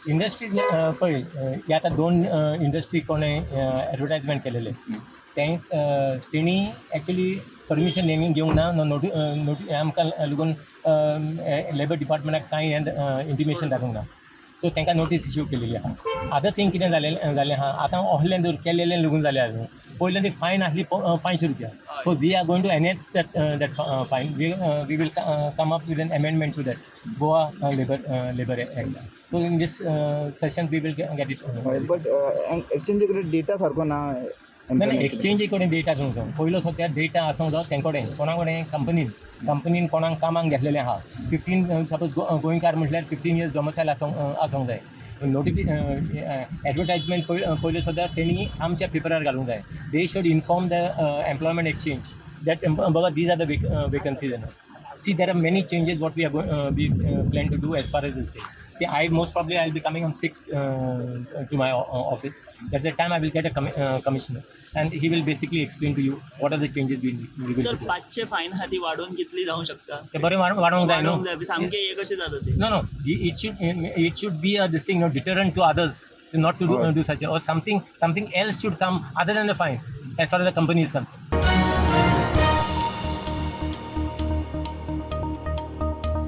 Industries पळय हे आतां दोन इंडस्ट्री कोणें एडवर्टायजमेंट केलेले तेणी एक्चुली परमिशन घेवंक ना आमकां लागून लेबर डिपार्टमेंटाक कांय इंटिमेशन धाडूंक ना सो तांकां नोटीस इश्यू केलेली आहा आतां थिंग कितें जालें आहा आतां असलें जर केलेलें लागून जालें आहा पयलीं ती फायन आसली ₹500 so we are going to enhance that fine we will come up with an amendment to that Goa labour act so in this session we will get it but exchange कडेन डेटा सारको ना ना एक्सचेंज कडेन data आसूंक जाय पयलो सद्या डेटा आसूंक जाय तें कडेन कोणा कडेन कंपनीन कोणाक कामाक घेतलेलें आहा 15 सपोज गोंयकार म्हटल्यार 15 years डोमिसायल आसूंक जाय एडवर्टायजमेंट पयलो सद्या तेणी आमच्या पेपरार घालूंक जाय they should inform the employment exchange that बाबा these are the vacancies see there are many changes what we plan to do as far as this thing. See, most probably I'll be coming on 6th to my office. That's the time I will get a commissioner and he will basically explain to you what are the changes we will sir do. 500 फायन हाती वाढवून कितली जावं शकता ते बरें वाडोवंक जाय न्हू सामकें हे कशें जाता ते no it should be a this thing deterrent to others not to do such or something else should come other than the fine as far as the company is concerned.